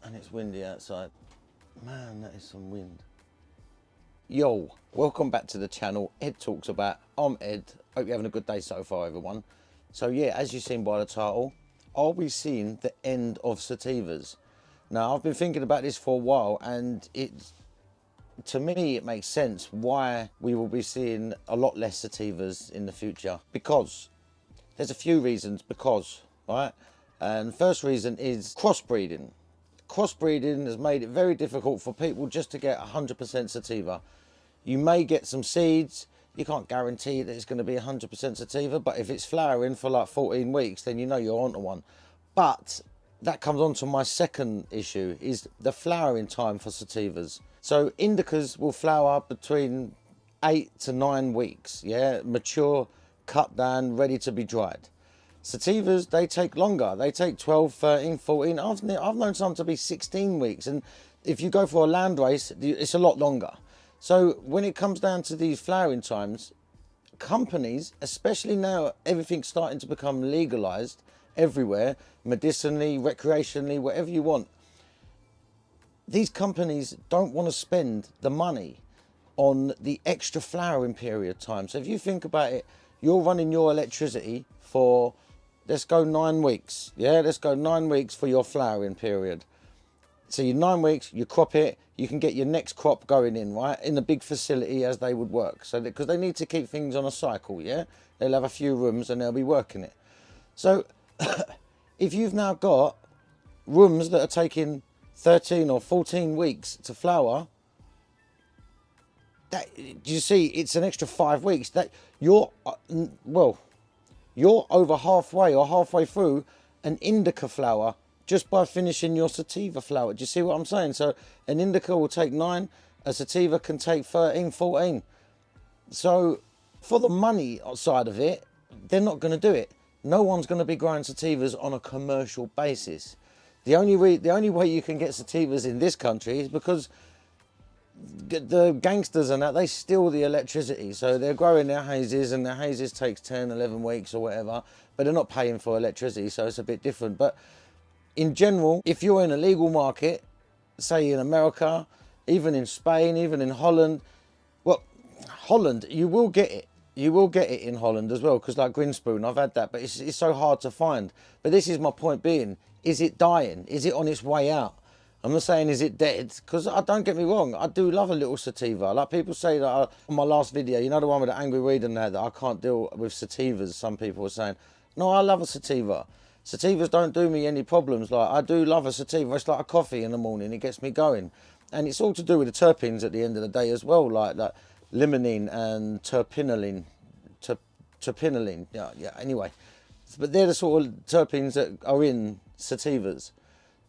and it's windy outside. Man, that is some wind. Yo, welcome back to the channel. Ed Talks About. I'm Ed. Hope you're having a good day so far, everyone. So yeah, as you've seen by the title, are we seeing the end of sativas? Now, I've been thinking about this for a while, and to me, it makes sense why we will be seeing a lot less sativas in the future. Because there's a few reasons. Right? And first reason is crossbreeding. Crossbreeding has made it very difficult for people just to get 100% sativa. You may get some seeds. You can't guarantee that it's going to be 100% sativa, but if it's flowering for like 14 weeks, then you know you're onto one. But that comes on to my second issue, is the flowering time for sativas. So indicas will flower between 8 to 9 weeks, yeah, mature, cut down, ready to be dried. Sativas, they take longer. They take 12, 13, 14. I've known some to be 16 weeks. And if you go for a land race, it's a lot longer. So when it comes down to these flowering times, companies, especially now everything's starting to become legalized everywhere, medicinally, recreationally, whatever you want, these companies don't want to spend the money on the extra flowering period time. So if you think about it, you're running your electricity for, let's go 9 weeks. Yeah, let's go 9 weeks for your flowering period. So your 9 weeks, you crop it, you can get your next crop going in, right? In the big facility as they would work. So because they need to keep things on a cycle, yeah? They'll have a few rooms and they'll be working it. So if you've now got rooms that are taking 13 or 14 weeks to flower, that, you see, it's an extra 5 weeks. That you're over halfway or halfway through an indica flower just by finishing your sativa flower. Do you see what I'm saying? So an indica will take 9, a sativa can take 13, 14. So for the money side of it, they're not going to do it. No one's going to be growing sativas on a commercial basis. The only way you can get sativas in this country is because the gangsters and that, they steal the electricity. So they're growing their hazes, and their hazes takes 10, 11 weeks or whatever, but they're not paying for electricity, so it's a bit different. But in general, if you're in a legal market, say in America, even in Spain, even in Holland, well, Holland, you will get it. You will get it in Holland as well, because like Grinspoon, I've had that, but it's so hard to find. But this is my point being, is it dying? Is it on its way out? I'm not saying is it dead, because don't get me wrong, I do love a little sativa. Like people say that on my last video, you know, the one with the angry weed and that I can't deal with sativas. Some people were saying, no, I love a sativa. Sativas don't do me any problems. Like, I do love a sativa. It's like a coffee in the morning. It gets me going. And it's all to do with the terpenes at the end of the day as well, like limonene and terpinolene. Terpinolene, yeah, anyway. But they're the sort of terpenes that are in sativas.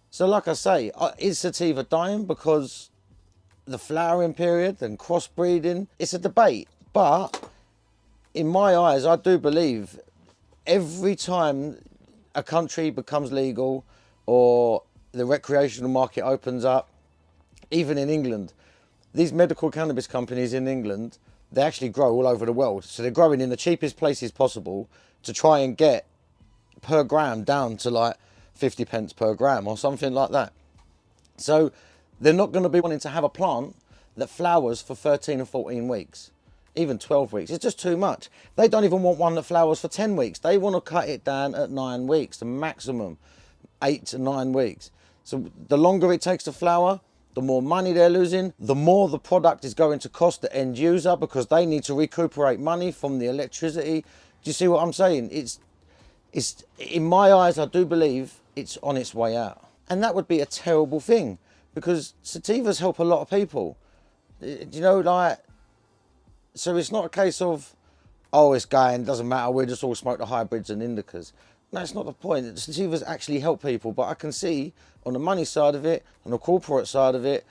So like I say, is sativa dying because the flowering period and crossbreeding? It's a debate. But in my eyes, I do believe every time a country becomes legal or the recreational market opens up, even in England, these medical cannabis companies in England, they actually grow all over the world. So they're growing in the cheapest places possible to try and get per gram down to like 50 pence per gram or something like that. So they're not going to be wanting to have a plant that flowers for 13 or 14 weeks. Even 12 weeks, it's just too much. They don't even want one that flowers for 10 weeks. They want to cut it down at 9 weeks, the maximum, 8 to 9 weeks. So the longer it takes to flower, the more money they're losing, the more the product is going to cost the end user, because they need to recuperate money from the electricity. Do you see what I'm saying? It's in my eyes, I do believe it's on its way out. And that would be a terrible thing, because sativas help a lot of people. You know, like, so it's not a case of, oh, it's going, doesn't matter, we'll just all smoke the hybrids and indicas. No, that's not the point. The sativas actually help people, but I can see on the money side of it, on the corporate side of it,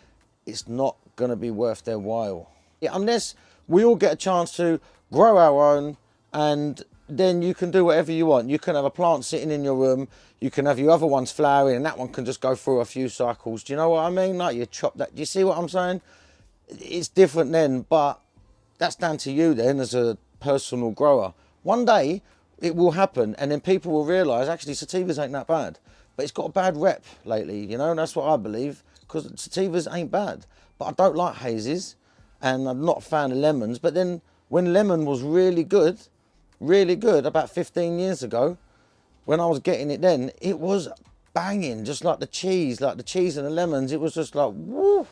it's not going to be worth their while. Yeah, unless we all get a chance to grow our own, and then you can do whatever you want. You can have a plant sitting in your room, you can have your other ones flowering, and that one can just go through a few cycles. Do you know what I mean? Like, you chop that. Do you see what I'm saying? It's different then, but that's down to you then as a personal grower. One day it will happen, and then people will realise actually sativas ain't that bad. but it's got a bad rep lately, you know, and that's what I believe, because sativas ain't bad. But I don't like hazes, and I'm not a fan of lemons. But then when lemon was really good, about 15 years ago, when I was getting it then, it was banging, just like the cheese and the lemons. It was just like, woo.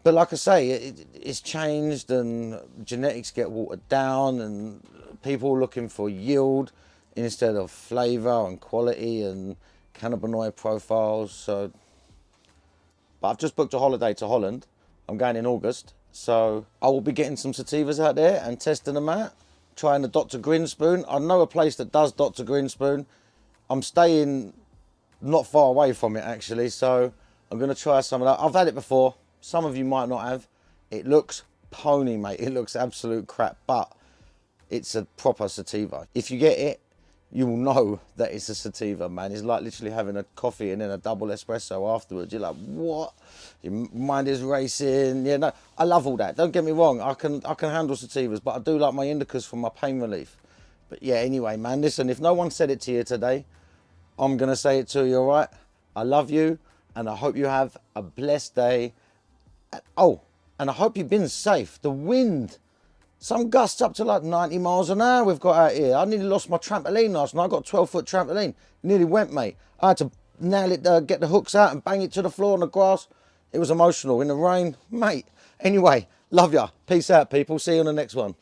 But like I say, it's changed, and genetics get watered down, and people looking for yield instead of flavour and quality and cannabinoid profiles. So, but I've just booked a holiday to Holland. I'm going in August, so I will be getting some sativas out there and testing them out, trying the Dr. Grinspoon. I know a place that does Dr. Grinspoon. I'm staying not far away from it actually, so I'm going to try some of that. I've had it before. Some of you might not have. It looks pony, mate. It looks absolute crap, but it's a proper sativa. If you get it, you will know that it's a sativa, man. It's like literally having a coffee and then a double espresso afterwards. You're like, what? Your mind is racing. Yeah, no, I love all that. Don't get me wrong. I can handle sativas, but I do like my indicas for my pain relief. But yeah, anyway, man, listen, if no one said it to you today, I'm going to say it to you, all right? I love you, and I hope you have a blessed day. Oh, and I hope you've been safe. The wind, some gusts up to like 90 miles an hour we've got out here. I nearly lost my trampoline last night. I got a 12-foot trampoline. Nearly went, mate. I had to nail it, get the hooks out and bang it to the floor on the grass. It was emotional in the rain, mate. Anyway, love ya. Peace out, people. See you on the next one.